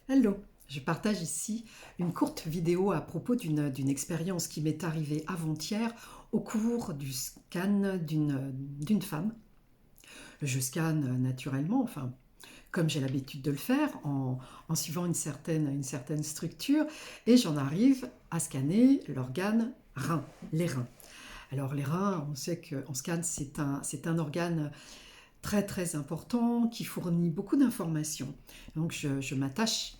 Hello, je partage ici une courte vidéo à propos d'une expérience qui m'est arrivée avant-hier au cours du scan d'une femme. Je scanne naturellement, enfin, comme j'ai l'habitude de le faire, en suivant une certaine structure, et j'en arrive à scanner l'organe rein, les reins. Alors les reins, on sait qu'en scan, c'est un organe très très important qui fournit beaucoup d'informations. Donc je m'attache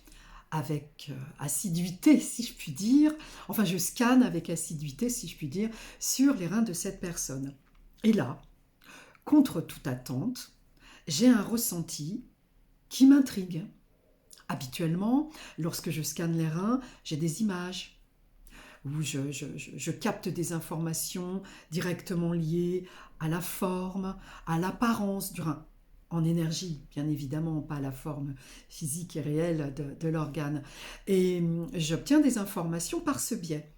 avec assiduité, si je puis dire, enfin je scanne avec assiduité, si je puis dire, sur les reins de cette personne. Et là, contre toute attente, j'ai un ressenti qui m'intrigue. Habituellement, lorsque je scanne les reins, j'ai des images où je capte des informations directement liées à la forme, à l'apparence du rein, en énergie, bien évidemment, pas la forme physique et réelle de l'organe. Et j'obtiens des informations par ce biais.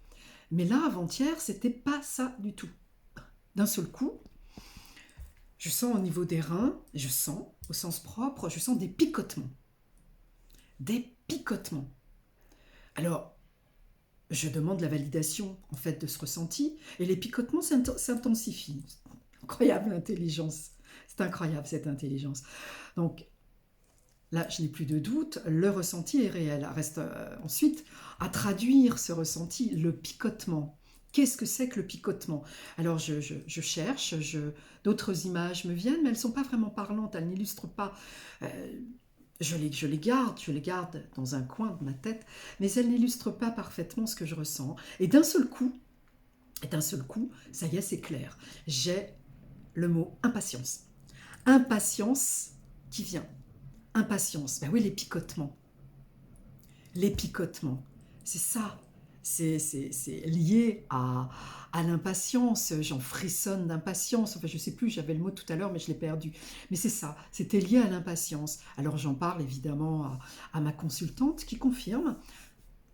Mais là, avant-hier, c'était pas ça du tout. D'un seul coup, je sens au niveau des reins, je sens, au sens propre, je sens des picotements. Des picotements. Alors, je demande la validation en fait de ce ressenti et les picotements s'intensifient. Incroyable intelligence. C'est incroyable cette intelligence. Donc là, je n'ai plus de doute, le ressenti est réel. Reste ensuite à traduire ce ressenti, le picotement. Qu'est-ce que c'est que le picotement? Alors je cherche, d'autres images me viennent, mais elles ne sont pas vraiment parlantes, elles n'illustrent pas. Euh, je les garde dans un coin de ma tête, mais elles n'illustrent pas parfaitement ce que je ressens. Et d'un seul coup, ça y est, c'est clair. J'ai le mot impatience. Impatience qui vient. Impatience. Ben oui, les picotements. Les picotements. C'est ça. C'est lié à l'impatience. J'en frissonne d'impatience. Enfin, je ne sais plus, j'avais le mot tout à l'heure, mais je l'ai perdu. Mais c'est ça, c'était lié à l'impatience. Alors j'en parle évidemment à ma consultante qui confirme.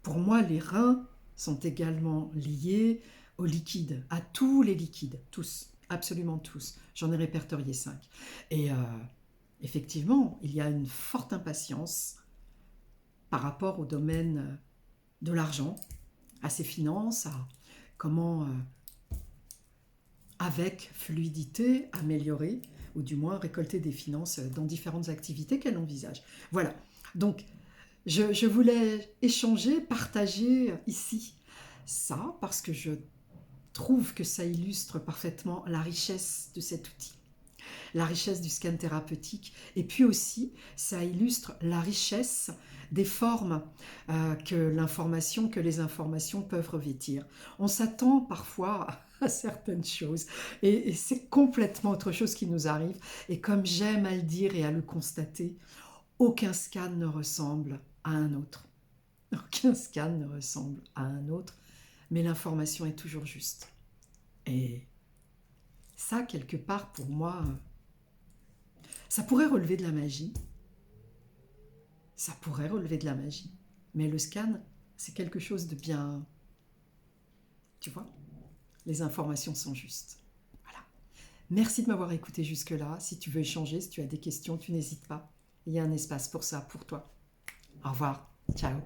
Pour moi, les reins sont également liés aux liquides, à tous les liquides, tous, absolument tous. J'en ai répertorié 5. Et effectivement, il y a une forte impatience par rapport au domaine de l'argent, à ses finances, à comment, avec fluidité, améliorer ou du moins récolter des finances dans différentes activités qu'elle envisage. Voilà. Donc, je voulais échanger, partager ici ça parce que je trouve que ça illustre parfaitement la richesse de cet outil, la richesse du scan thérapeutique, et puis aussi ça illustre la richesse des formes que les informations peuvent revêtir. On s'attend parfois à certaines choses et c'est complètement autre chose qui nous arrive, et comme j'aime à le dire et à le constater, aucun scan ne ressemble à un autre. Aucun scan ne ressemble à un autre, mais l'information est toujours juste. Et ça, quelque part, pour moi, ça pourrait relever de la magie. Ça pourrait relever de la magie. Mais le scan, c'est quelque chose de bien... Tu vois, les informations sont justes. Voilà. Merci de m'avoir écouté jusque-là. Si tu veux échanger, si tu as des questions, tu n'hésites pas. Il y a un espace pour ça, pour toi. Au revoir. Ciao.